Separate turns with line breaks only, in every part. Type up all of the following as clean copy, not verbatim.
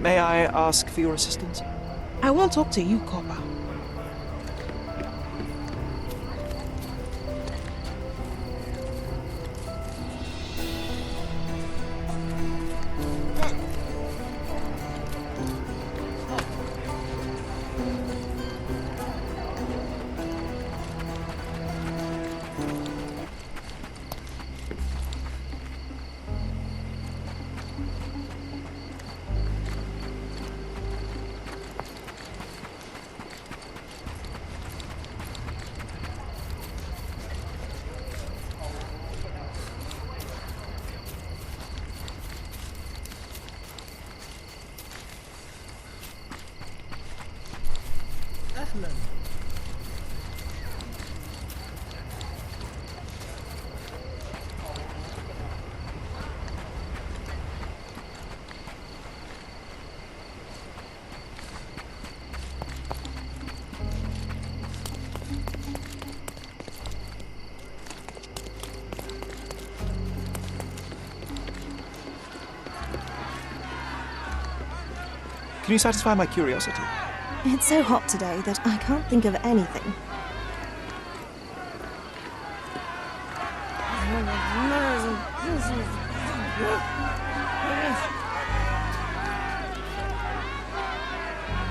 May I ask for your assistance?
I won't talk to you, Copper.
Can you satisfy my curiosity?
It's so hot today that I can't think of anything.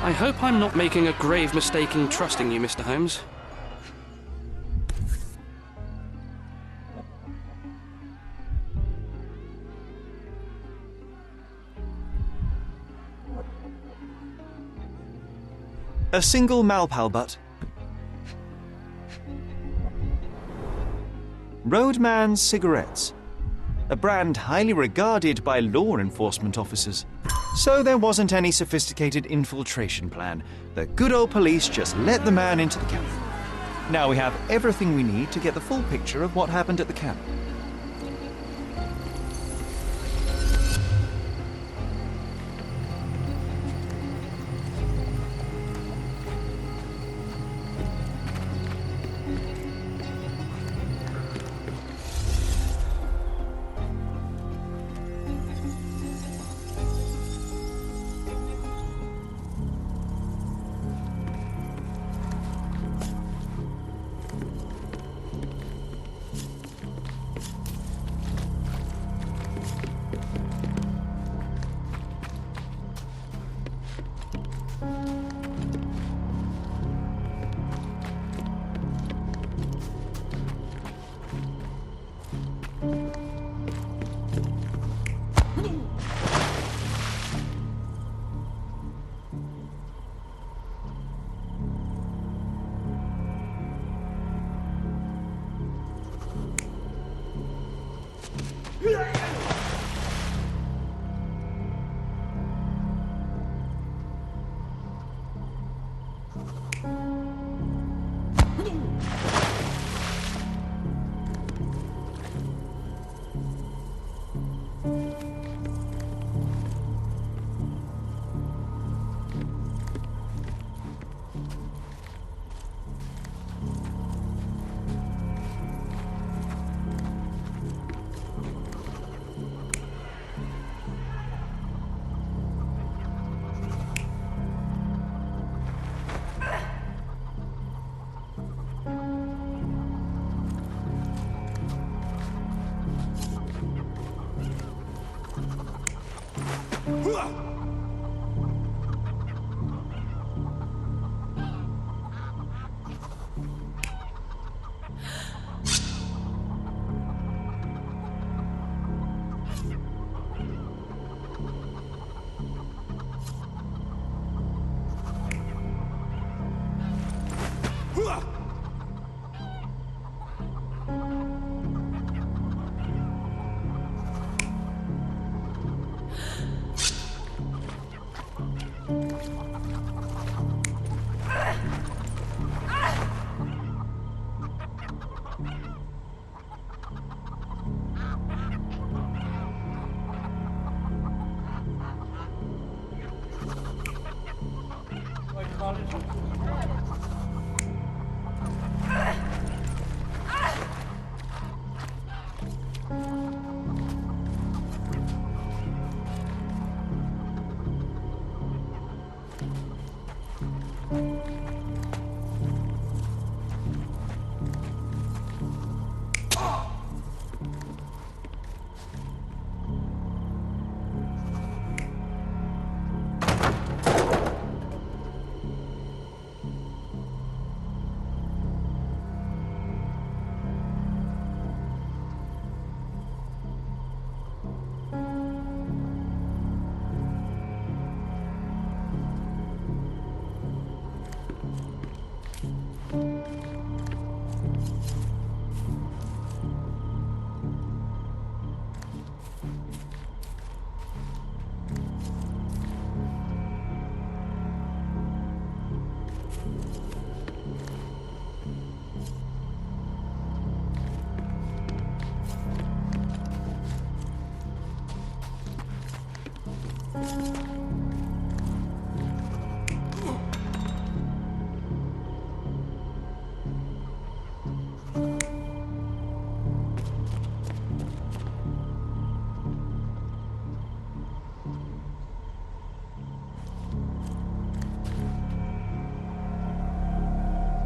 I hope I'm not making a grave mistake in trusting you, Mr. Holmes.
A single Malpal butt. Roadman cigarettes. A brand highly regarded by law enforcement officers. So there wasn't any sophisticated infiltration plan. The good old police just let the man into the camp. Now we have everything we need to get the full picture of what happened at the camp.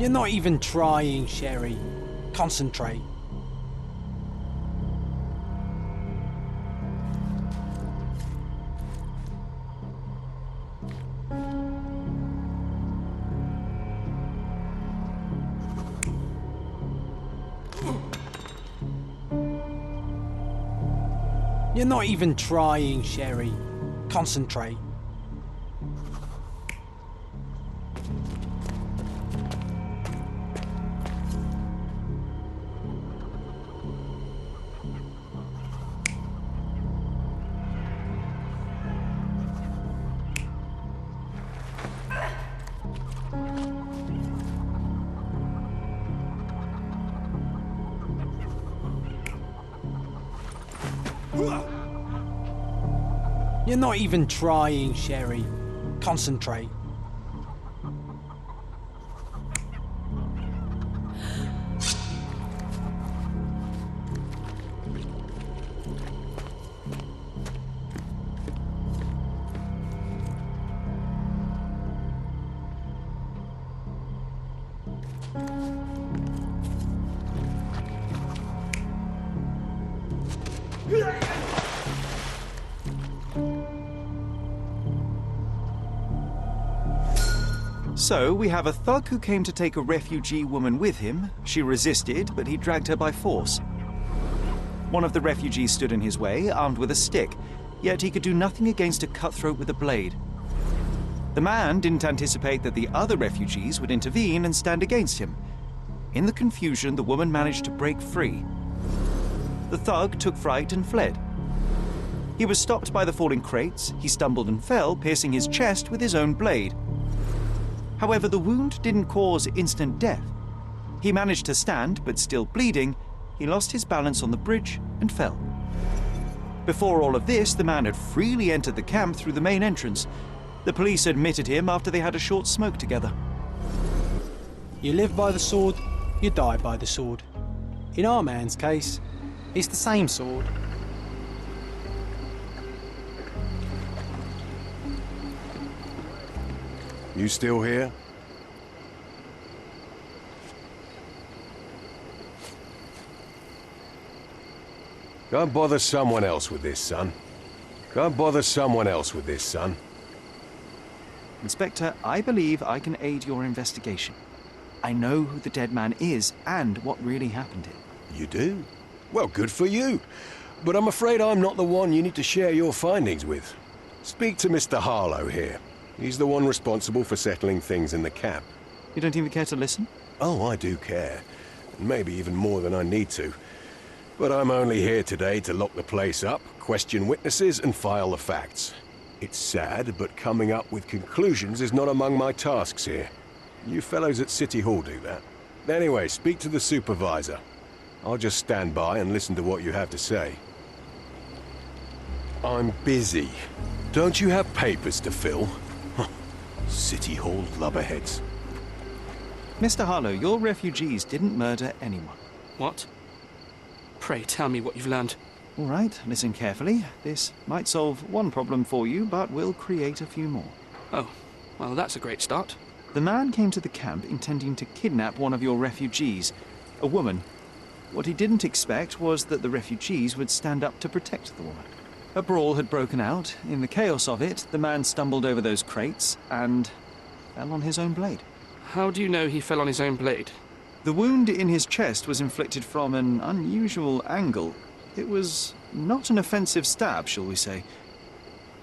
You're not even trying, Sherry. Concentrate. You're not even trying, Sherry. Concentrate. You're not even trying, Sherry. Concentrate.
So, we have a thug who came to take a refugee woman with him. She resisted, but he dragged her by force. One of the refugees stood in his way, armed with a stick, yet he could do nothing against a cutthroat with a blade. The man didn't anticipate that the other refugees would intervene and stand against him. In the confusion, the woman managed to break free. The thug took fright and fled. He was stopped by the falling crates. He stumbled and fell, piercing his chest with his own blade. However, the wound didn't cause instant death. He managed to stand, but still bleeding, he lost his balance on the bridge and fell. Before all of this, the man had freely entered the camp through the main entrance. The police admitted him after they had a short smoke together.
You live by the sword, you die by the sword. In our man's case, it's the same sword.
You still here? Go and bother someone else with this, son. Go bother someone else with this, son.
Inspector, I believe I can aid your investigation. I know who the dead man is and what really happened here.
You do? Well, good for you. But I'm afraid I'm not the one you need to share your findings with. Speak to Mr. Harlow here. He's the one responsible for settling things in the camp.
You don't even care to listen?
Oh, I do care. Maybe even more than I need to. But I'm only here today to lock the place up, question witnesses, and file the facts. It's sad, but coming up with conclusions is not among my tasks here. You fellows at City Hall do that. Anyway, speak to the supervisor. I'll just stand by and listen to what you have to say. I'm busy. Don't you have papers to fill? City Hall lubberheads.
Mr. Harlow, your refugees didn't murder anyone.
What? Pray tell me what you've learned.
All right, listen carefully. This might solve one problem for you, but will create a few more.
Oh, well, that's a great start.
The man came to the camp intending to kidnap one of your refugees, a woman. What he didn't expect was that the refugees would stand up to protect the woman. A brawl had broken out. In the chaos of it, the man stumbled over those crates and fell on his own blade.
How do you know he fell on his own blade?
The wound in his chest was inflicted from an unusual angle. It was not an offensive stab, shall we say.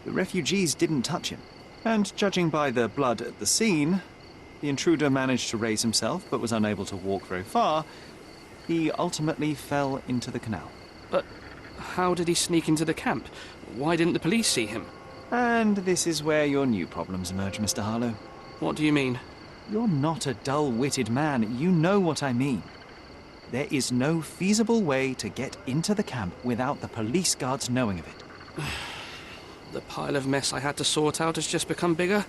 The refugees didn't touch him. And judging by the blood at the scene, the intruder managed to raise himself but was unable to walk very far. He ultimately fell into the canal.
But how did he sneak into the camp? Why didn't the police see him?
And this is where your new problems emerge, Mr. Harlow.
What do you mean?
You're not a dull-witted man. You know what I mean. There is no feasible way to get into the camp without the police guards knowing of it.
The pile of mess I had to sort out has just become bigger,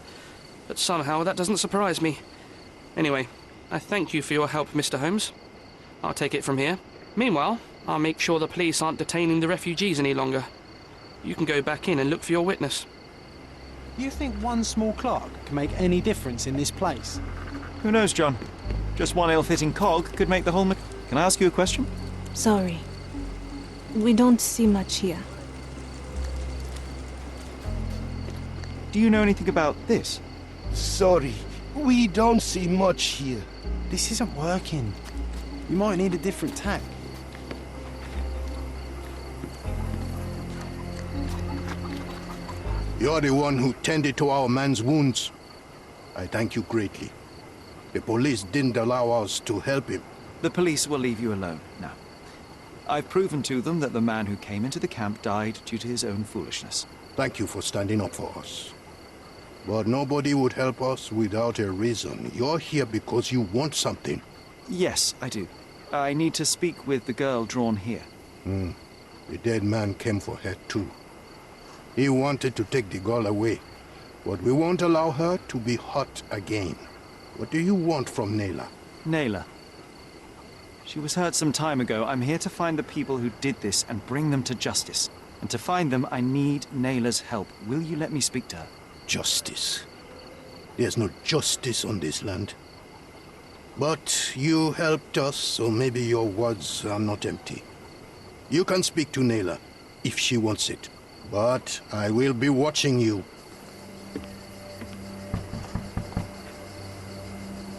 but somehow that doesn't surprise me. Anyway, I thank you for your help, Mr. Holmes. I'll take it from here. Meanwhile, I'll make sure the police aren't detaining the refugees any longer. You can go back in and look for your witness.
You think one small clock can make any difference in this place?
Who knows, John? Just one ill-fitting cog could make the whole... Can I ask you a question?
Sorry. We don't see much here.
Do you know anything about this?
Sorry, we don't see much here.
This isn't working. You might need a different tack.
You're the one who tended to our man's wounds. I thank you greatly. The police didn't allow us to help him.
The police will leave you alone now. I've proven to them that the man who came into the camp died due to his own foolishness.
Thank you for standing up for us. But nobody would help us without a reason. You're here because you want something.
Yes, I do. I need to speak with the girl drawn here.
The dead man came for her too. He wanted to take the girl away, but we won't allow her to be hurt again. What do you want from Nayla?
Nayla. She was hurt some time ago. I'm here to find the people who did this and bring them to justice. And to find them, I need Nayla's help. Will you let me speak to her?
Justice. There's no justice on this land. But you helped us, so maybe your words are not empty. You can speak to Nayla, if she wants it. But I will be watching you.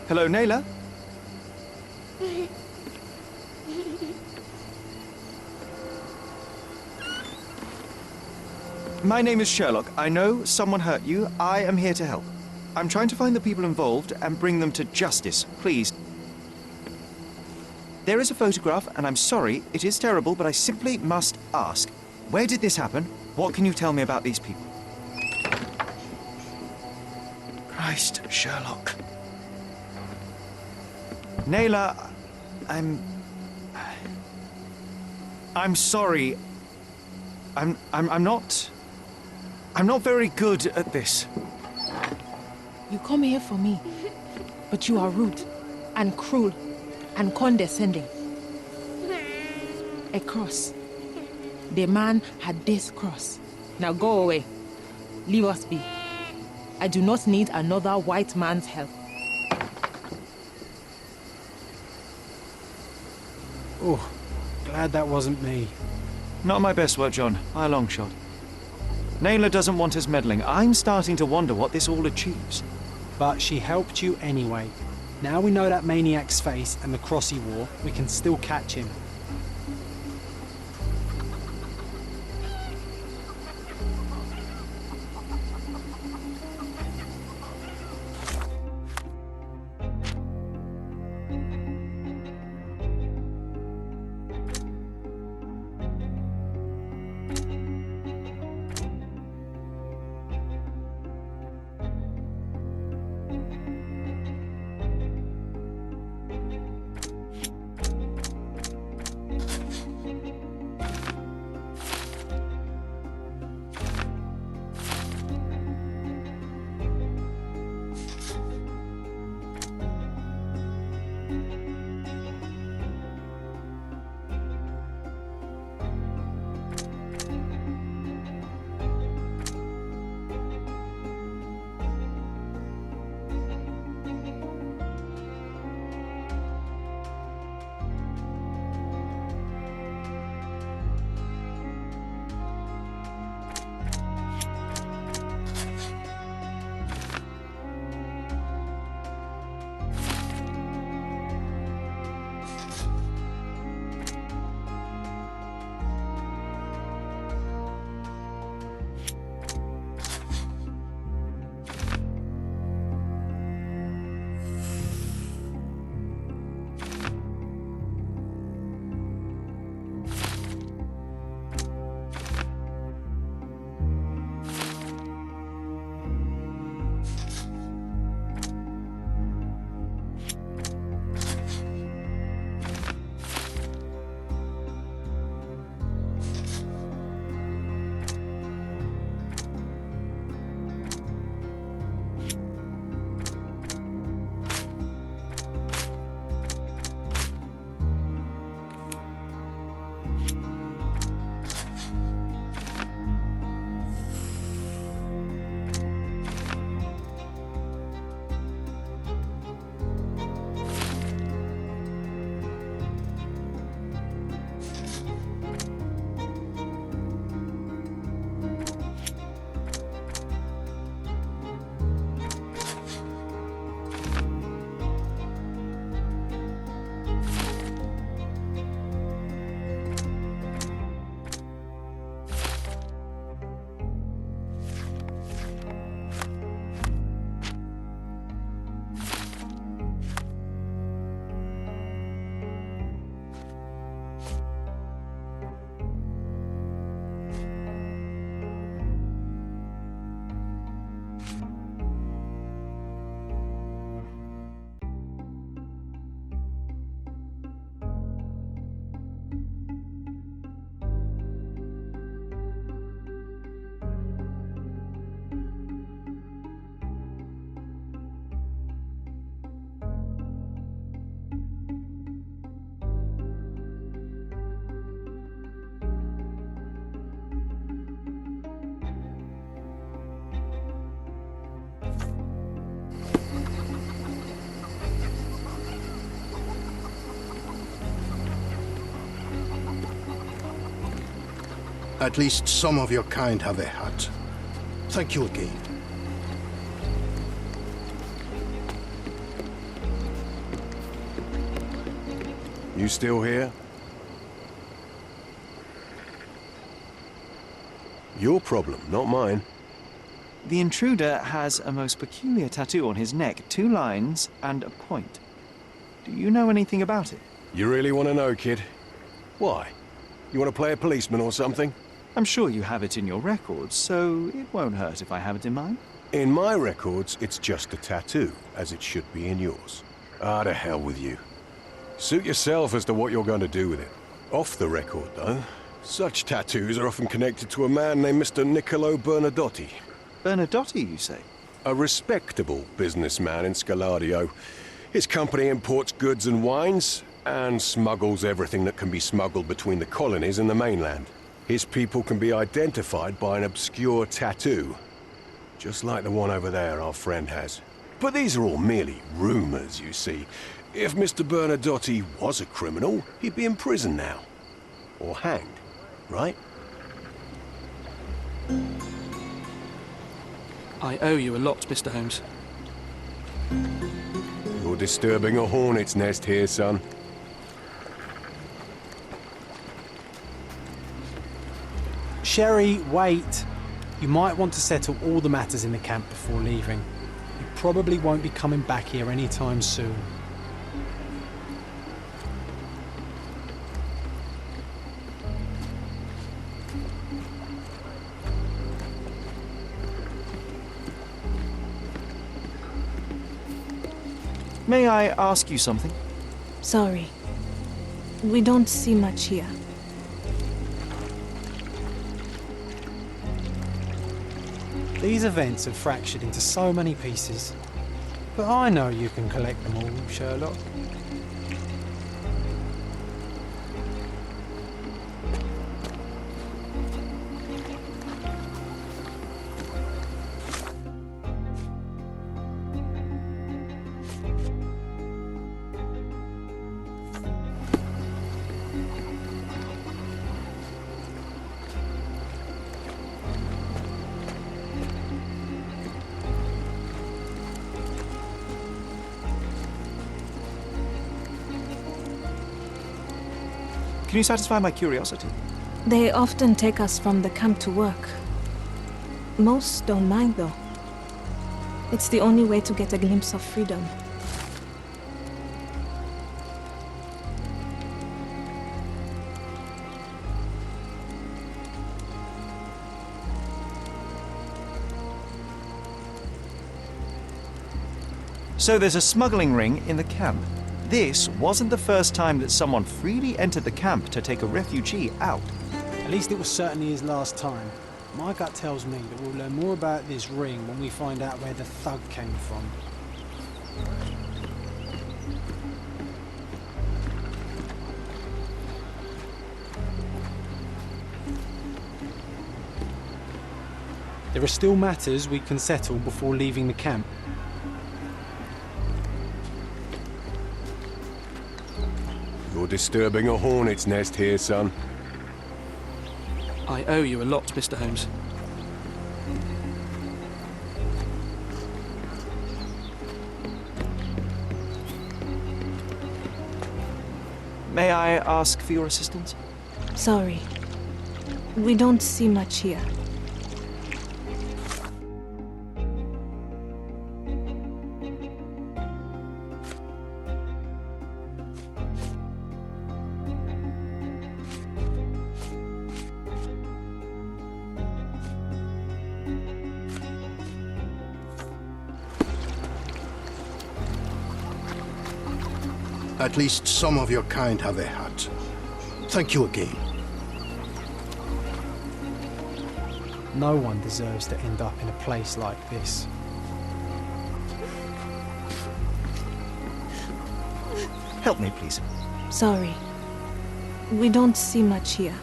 Hello, Nayla? My name is Sherlock. I know someone hurt you. I am here to help. I'm trying to find the people involved and bring them to justice. Please. There is a photograph, and I'm sorry, it is terrible, but I simply must ask. Where did this happen? What can you tell me about these people? Christ, Sherlock. Nayla, I'm sorry. I'm not very good at this.
You come here for me, but you are rude and cruel and condescending. A cross. The man had this cross. Now go away. Leave us be. I do not need another white man's help.
Oh, glad that wasn't me.
Not my best work, John, by a long shot. Naylor doesn't want us meddling. I'm starting to wonder what this all achieves.
But she helped you anyway. Now we know that maniac's face and the cross he wore, we can still catch him.
At least some of your kind have a hat. Thank you again.
You still here? Your problem, not mine.
The intruder has a most peculiar tattoo on his neck, 2 lines and a point. Do you know anything about it?
You really want to know, kid? Why? You want to play a policeman or something?
I'm sure you have it in your records, so it won't hurt if I have it in mine.
In my records, it's just a tattoo, as it should be in yours. Ah, to hell with you. Suit yourself as to what you're going to do with it. Off the record, though, such tattoos are often connected to a man named Mr. Niccolo Bernadotti.
Bernadotti, you say?
A respectable businessman in Scaladio. His company imports goods and wines, and smuggles everything that can be smuggled between the colonies and the mainland. His people can be identified by an obscure tattoo, just like the one over there our friend has. But these are all merely rumors, you see. If Mr. Bernadotti was a criminal, he'd be in prison now. Or hanged, right?
I owe you a lot, Mr. Holmes.
You're disturbing a hornet's nest here, son.
Sherry, wait. You might want to settle all the matters in the camp before leaving. You probably won't be coming back here anytime soon.
May I ask you something?
Sorry. We don't see much here.
These events have fractured into so many pieces. But I know you can collect them all, Sherlock.
Can you satisfy my curiosity?
They often take us from the camp to work. Most don't mind, though. It's the only way to get a glimpse of freedom.
So there's a smuggling ring in the camp. This wasn't the first time that someone freely entered the camp to take a refugee out.
At least it was certainly his last time. My gut tells me that we'll learn more about this ring when we find out where the thug came from. There are still matters we can settle before leaving the camp.
You're disturbing a hornet's nest here, son.
I owe you a lot, Mr. Holmes.
May I ask for your assistance?
Sorry. We don't see much here.
At least some of your kind have a hat. Thank you again.
No one deserves to end up in a place like this.
Help me, please.
Sorry. We don't see much here.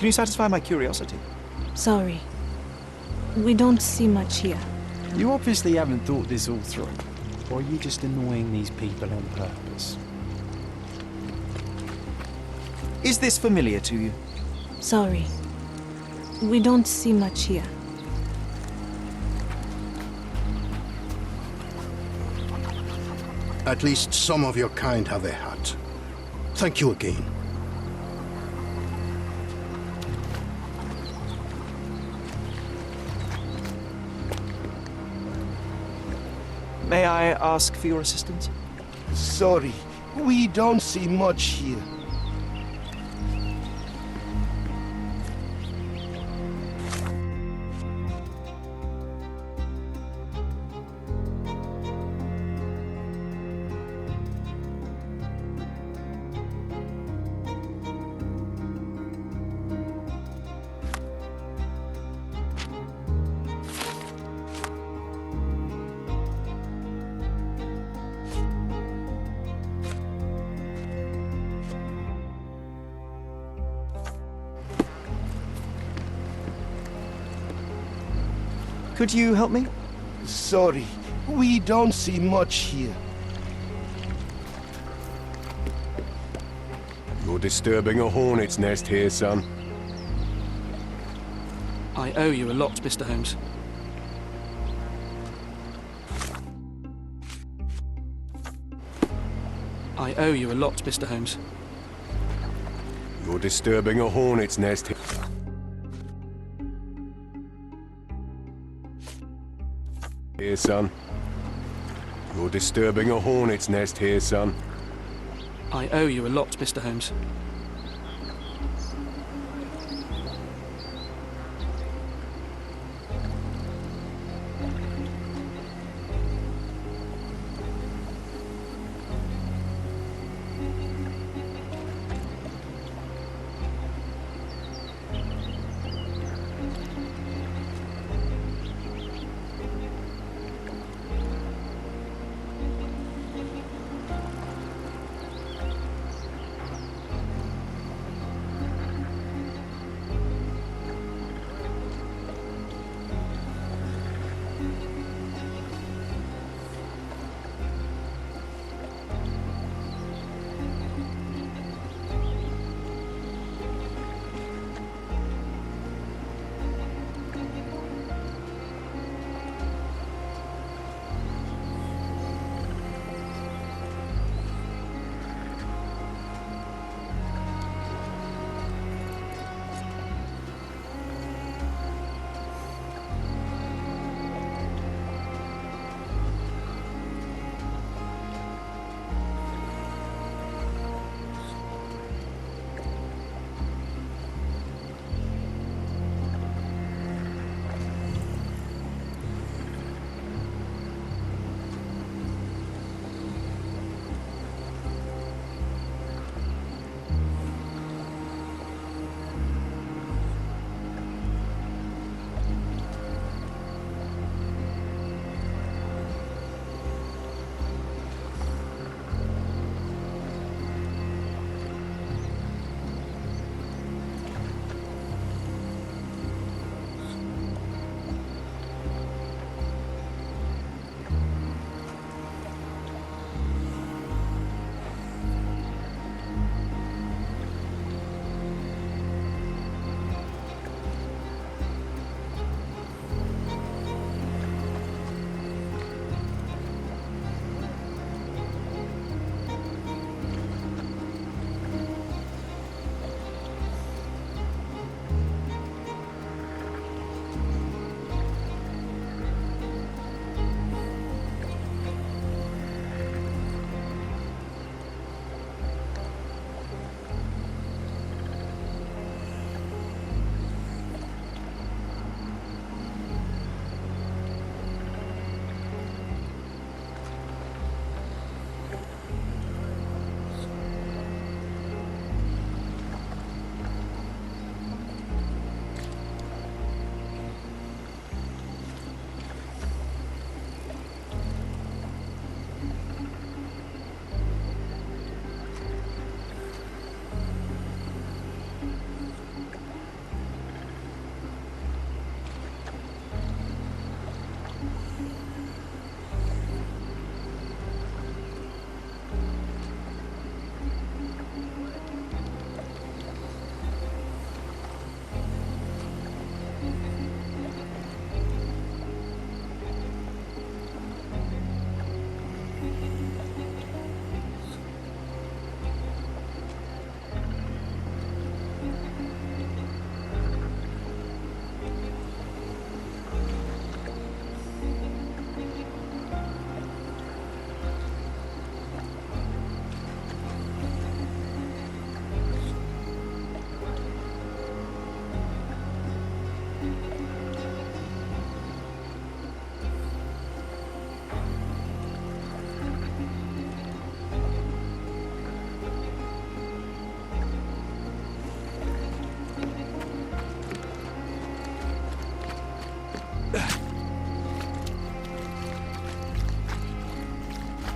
Can you satisfy my curiosity?
Sorry. We don't see much here.
You obviously haven't thought this all through. Or are you just annoying these people on purpose?
Is this familiar to you?
Sorry. We don't see much here.
At least some of your kind have a hat. Thank you again.
May I ask for your assistance?
Sorry, we don't see much here.
Could you help me?
Sorry, we don't see much here.
You're disturbing a hornet's nest here, son.
I owe you a lot, Mr. Holmes. I owe you a lot, Mr. Holmes.
You're disturbing a hornet's nest here, son. You're disturbing a hornet's nest here, son.
I owe you a lot, Mr. Holmes.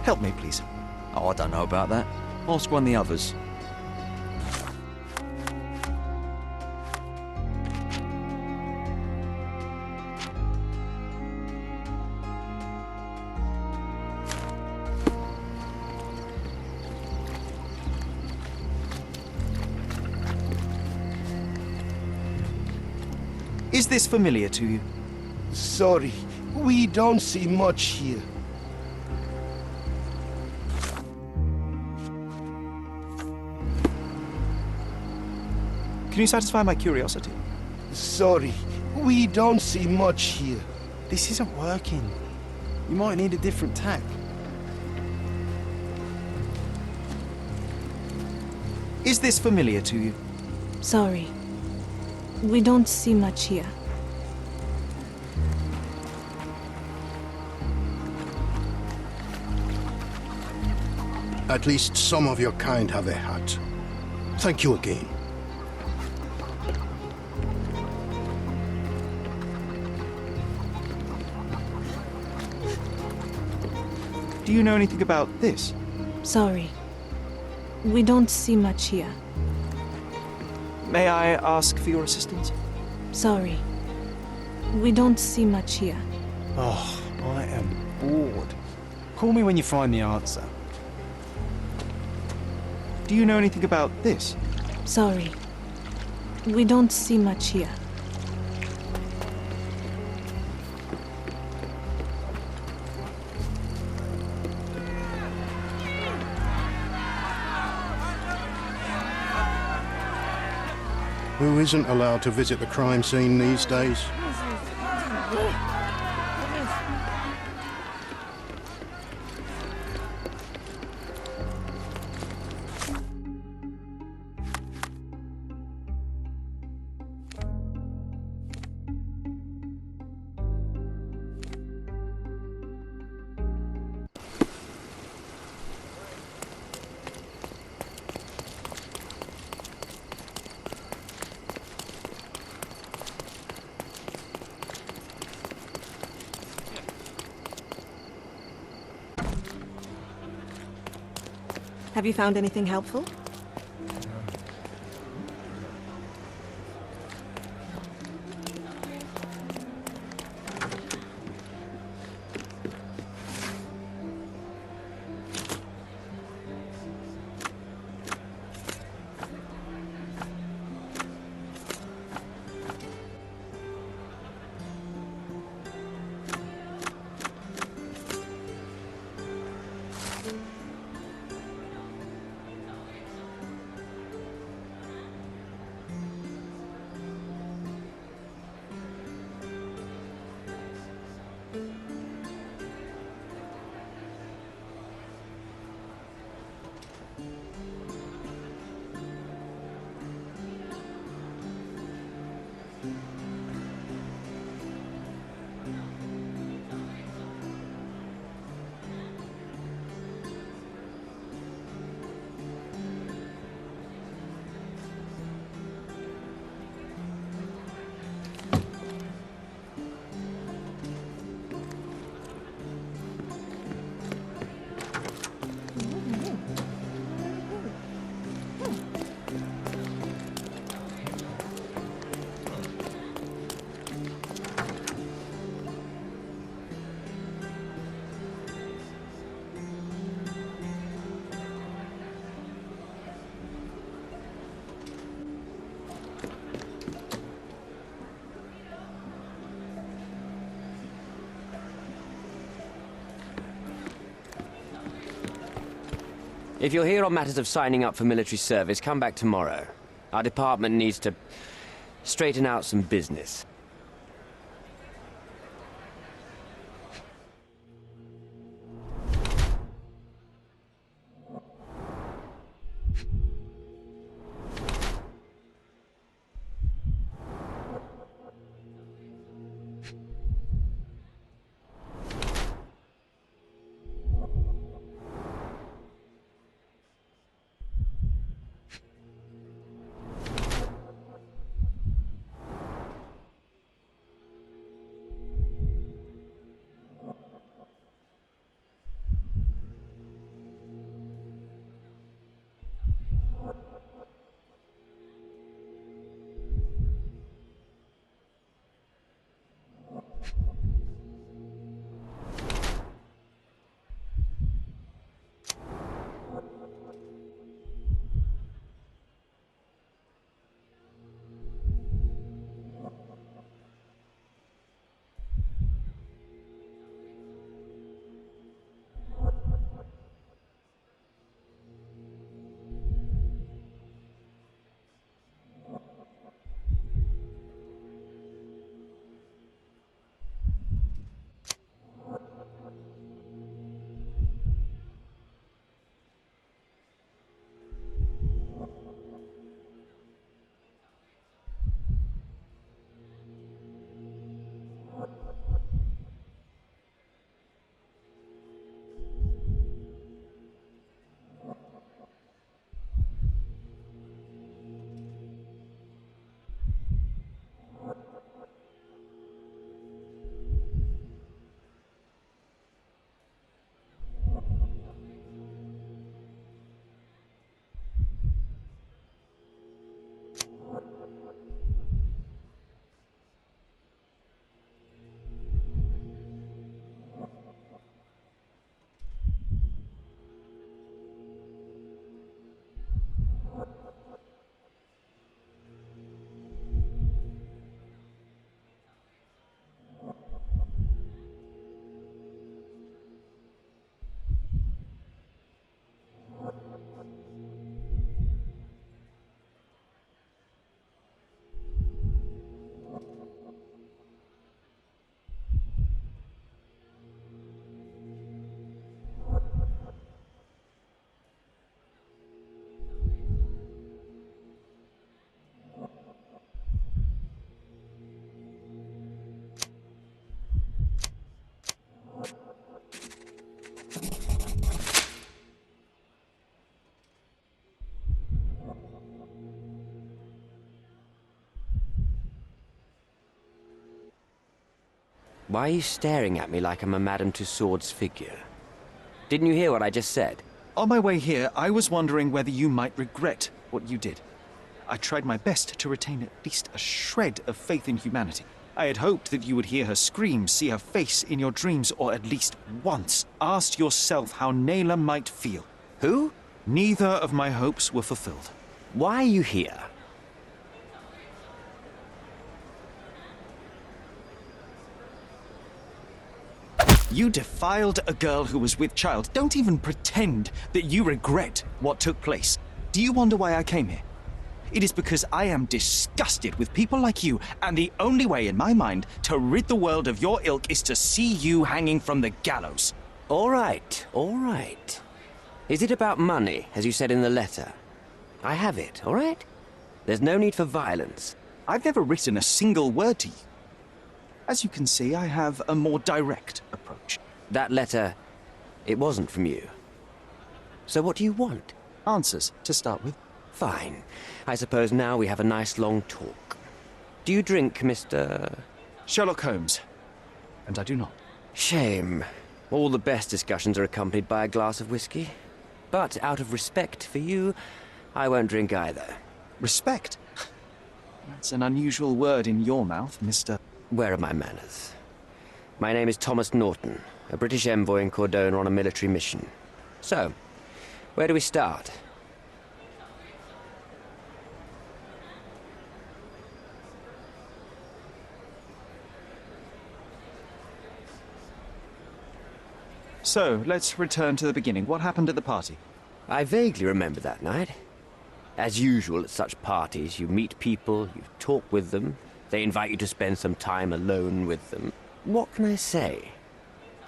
Help me, please.
Oh, I don't know about that. Ask one of the others.
Is this familiar to you?
Sorry, we don't see much here.
Can you satisfy my curiosity?
Sorry, we don't see much here.
This isn't working. You might need a different tack.
Is this familiar to you?
Sorry. We don't see much here.
At least some of your kind have a hat. Thank you again.
Do you know anything about this?
Sorry. We don't see much here.
May I ask for your assistance?
Sorry. We don't see much here.
Oh, I am bored. Call me when you find the answer.
Do you know anything about this?
Sorry. We don't see much here.
Who isn't allowed to visit the crime scene these days?
Have you found anything helpful?
If you're here on matters of signing up for military service, come back tomorrow. Our department needs to straighten out some business. Why are you staring at me like I'm a Madame Tussauds figure? Didn't you hear what I just said?
On my way here, I was wondering whether you might regret what you did. I tried my best to retain at least a shred of faith in humanity. I had hoped that you would hear her scream, see her face in your dreams, or at least once asked yourself how Naylor might feel.
Who?
Neither of my hopes were fulfilled.
Why are you here?
You defiled a girl who was with child. Don't even pretend that you regret what took place. Do you wonder why I came here? It is because I am disgusted with people like you, and the only way in my mind to rid the world of your ilk is to see you hanging from the gallows.
All right, all right. Is it about money, as you said in the letter? I have it, all right? There's no need for violence.
I've never written a single word to you. As you can see, I have a more direct approach.
That letter, it wasn't from you. So what do you want?
Answers, to start with.
Fine. I suppose now we have a nice long talk. Do you drink, Mr.
Sherlock Holmes. And I do not.
Shame. All the best discussions are accompanied by a glass of whiskey. But out of respect for you, I won't drink either.
Respect? That's an unusual word in your mouth, Mr.
Where are my manners? My name is Thomas Norton, a British envoy in Cordona on a military mission. So, where do we start?
So, let's return to the beginning. What happened at the party?
I vaguely remember that night. As usual at such parties, you meet people, you talk with them, they invite you to spend some time alone with them. What can I say?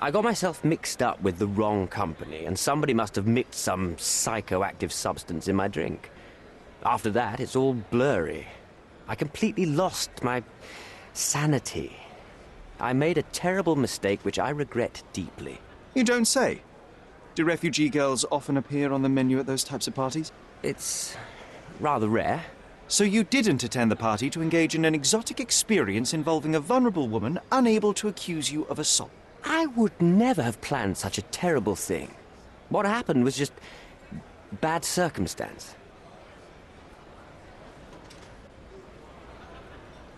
I got myself mixed up with the wrong company, and somebody must have mixed some psychoactive substance in my drink. After that, it's all blurry. I completely lost my sanity. I made a terrible mistake which I regret deeply.
You don't say. Do refugee girls often appear on the menu at those types of parties?
It's rather rare.
So you didn't attend the party to engage in an exotic experience involving a vulnerable woman unable to accuse you of assault?
I would never have planned such a terrible thing. What happened was just bad circumstance.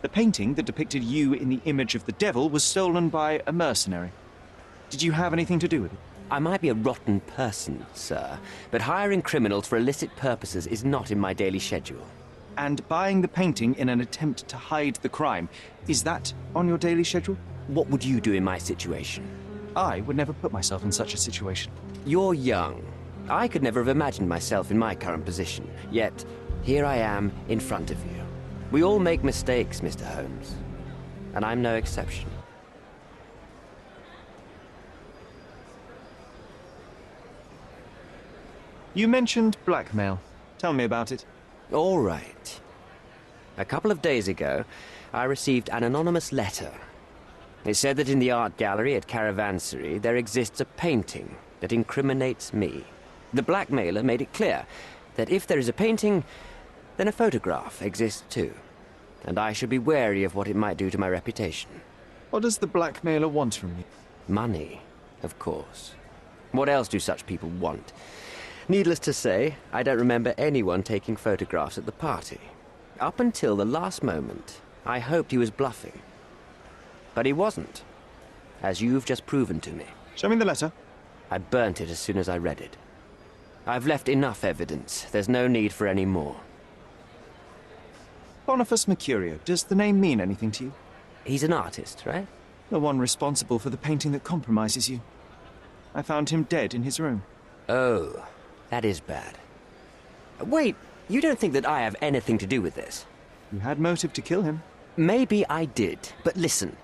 The painting that depicted you in the image of the devil was stolen by a mercenary. Did you have anything to do with it?
I might be a rotten person, sir, but hiring criminals for illicit purposes is not in my daily schedule.
And buying the painting in an attempt to hide the crime, is that on your daily schedule?
What would you do in my situation?
I would never put myself in such a situation.
You're young. I could never have imagined myself in my current position. Yet, here I am in front of you. We all make mistakes, Mr. Holmes. And I'm no exception.
You mentioned blackmail. Tell me about it.
All right. A couple of days ago, I received an anonymous letter. It said that in the art gallery at Caravansary there exists a painting that incriminates me. The blackmailer made it clear that if there is a painting, then a photograph exists too. And I should be wary of what it might do to my reputation.
What does the blackmailer want from you?
Money, of course. What else do such people want? Needless to say, I don't remember anyone taking photographs at the party. Up until the last moment, I hoped he was bluffing. But he wasn't, as you've just proven to me.
Show me the letter.
I burnt it as soon as I read it. I've left enough evidence. There's no need for any more.
Boniface Mercurio. Does the name mean anything to you?
He's an artist, right?
The one responsible for the painting that compromises you. I found him dead in his room.
Oh, that is bad. Wait, you don't think that I have anything to do with this?
You had motive to kill him.
Maybe I did, but listen.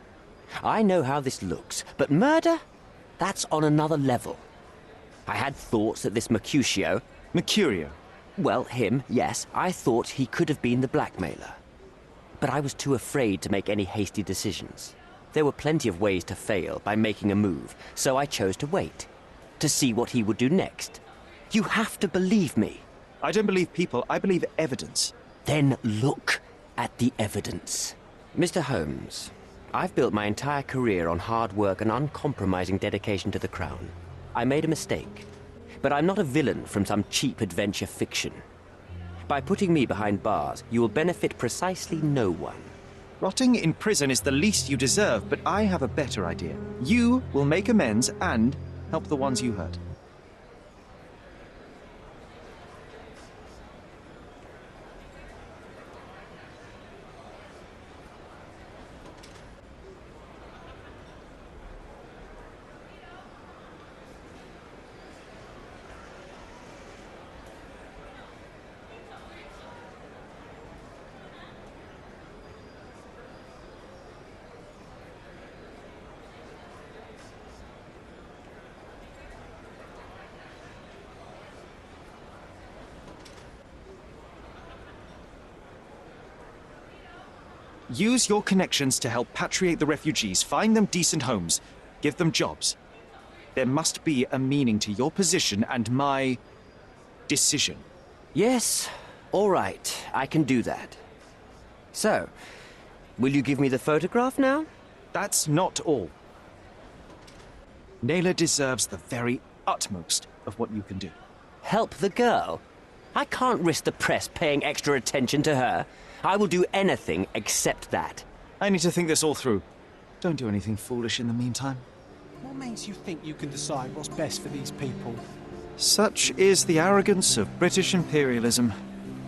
I know how this looks, but murder? That's on another level. I had thoughts that this Mercutio...
Mercurio?
Well, him, yes. I thought he could have been the blackmailer. But I was too afraid to make any hasty decisions. There were plenty of ways to fail by making a move, so I chose to wait. To see what he would do next. You have to believe me.
I don't believe people, I believe evidence.
Then look at the evidence. Mr. Holmes, I've built my entire career on hard work and uncompromising dedication to the crown. I made a mistake, but I'm not a villain from some cheap adventure fiction. By putting me behind bars, you will benefit precisely no one.
Rotting in prison is the least you deserve, but I have a better idea. You will make amends and help the ones you hurt. Use your connections to help patriate the refugees, find them decent homes, give them jobs. There must be a meaning to your position and my decision.
Yes, all right, I can do that. So, will you give me the photograph now?
That's not all. Naylor deserves the very utmost of what you can do.
Help the girl? I can't risk the press paying extra attention to her. I will do anything except that.
I need to think this all through. Don't do anything foolish in the meantime.
What makes you think you can decide what's best for these people?
Such is the arrogance of British imperialism.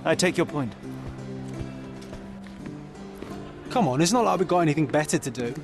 I take your point.
Come on, it's not like we've got anything better to do.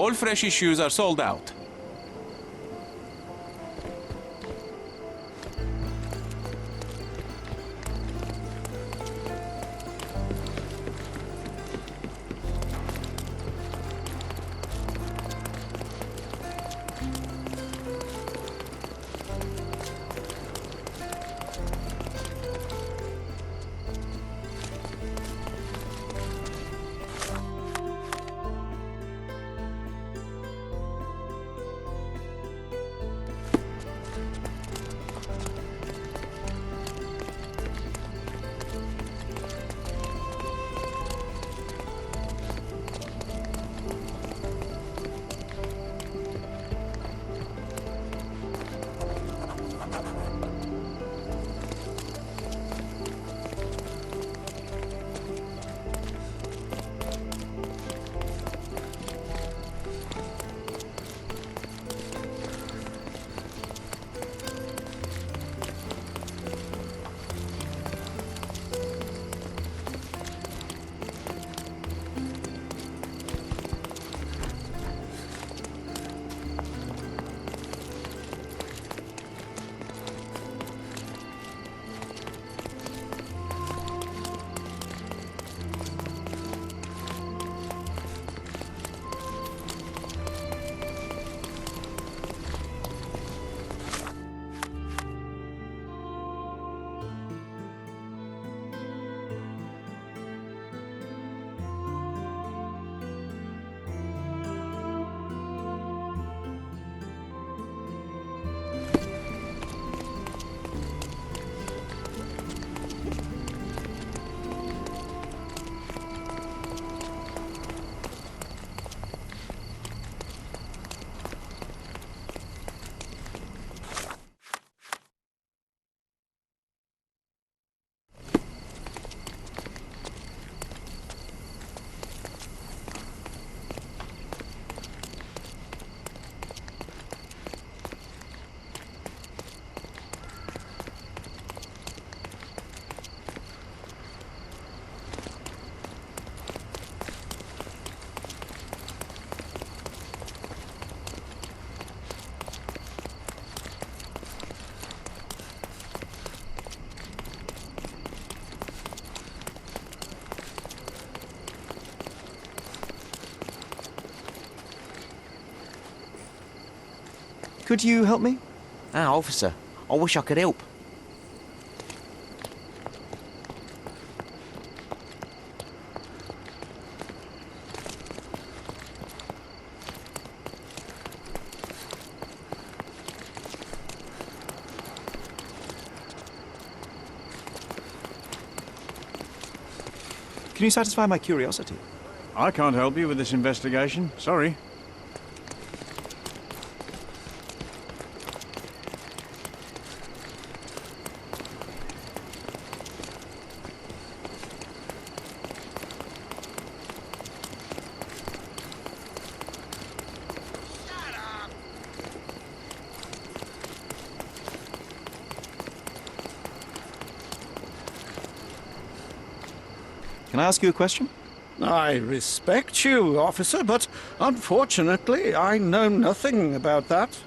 All fresh issues are sold out.
Could you help me?
Ah, officer, I wish I could help.
Can you satisfy my curiosity?
I can't help you with this investigation. Sorry.
Can I ask you a question?
I respect you, officer, but unfortunately I know nothing about that.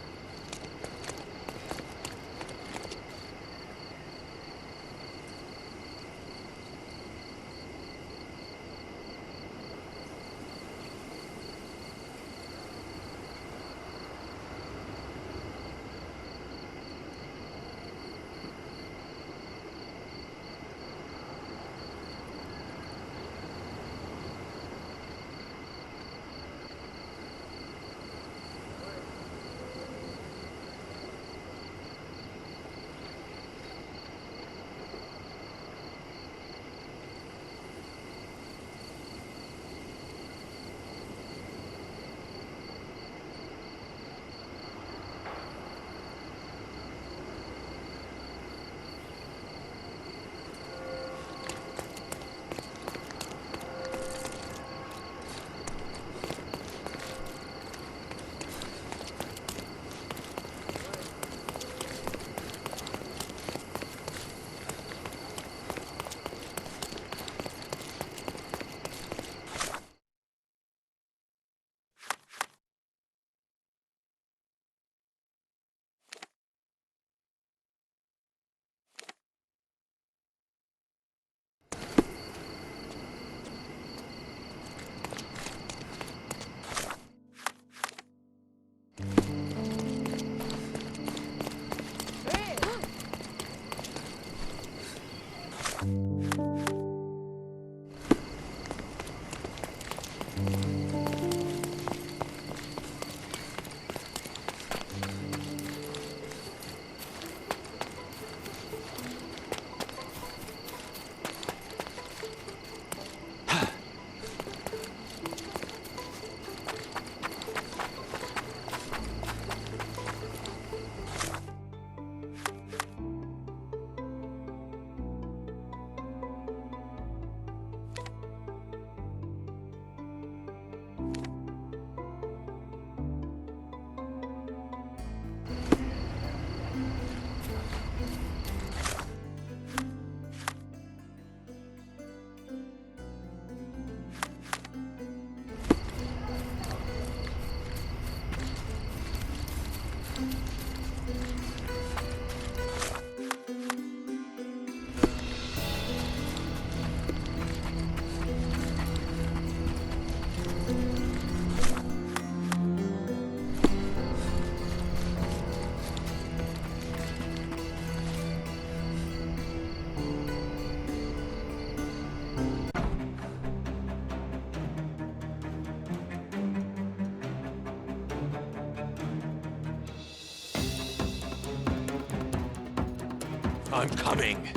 I'm coming.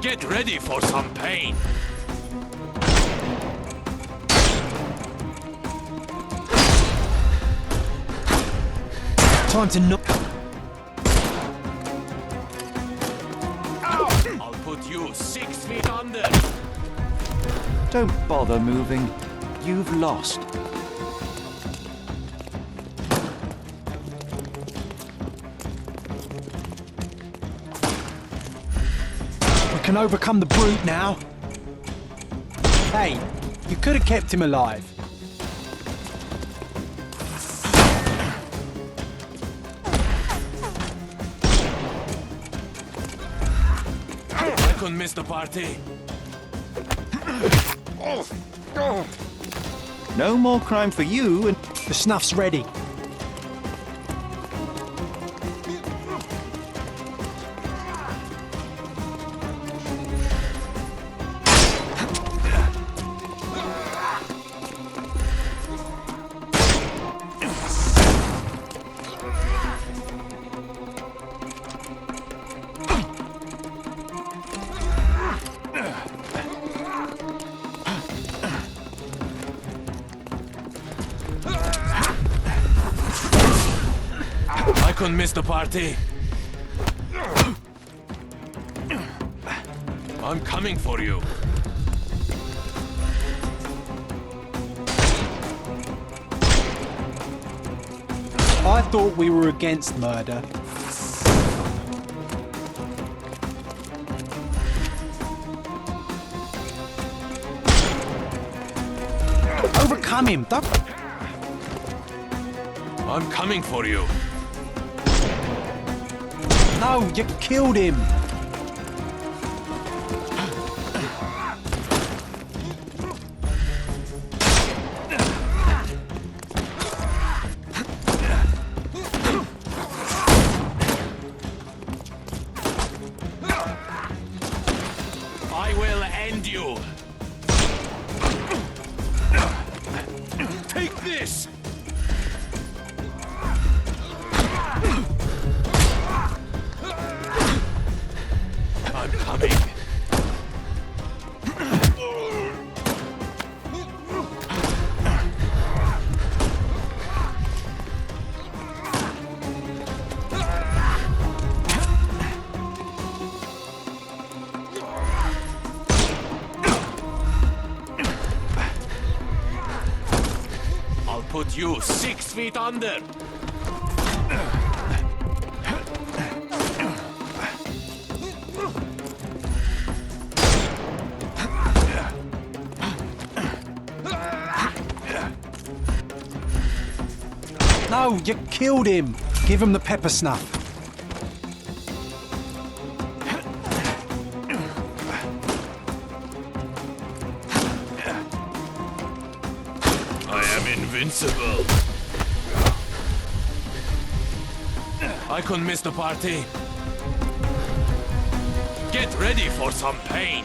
Get ready for some pain.
Time to knock.
I'll put you 6 feet under.
Don't bother moving. You've lost.
We can overcome the brute now. Hey, you could have kept him alive.
I couldn't miss the party.
No more crime for you and...
The snuff's ready.
I couldn't miss the party. I'm coming for you.
I thought we were against murder. Overcome him.
I'm coming for you.
No, you killed him.
I will end you. Take this. I'm coming. I'll put you 6 feet under.
No, you killed him. Give him the pepper snuff.
I am invincible. I couldn't miss the party. Get ready for some pain.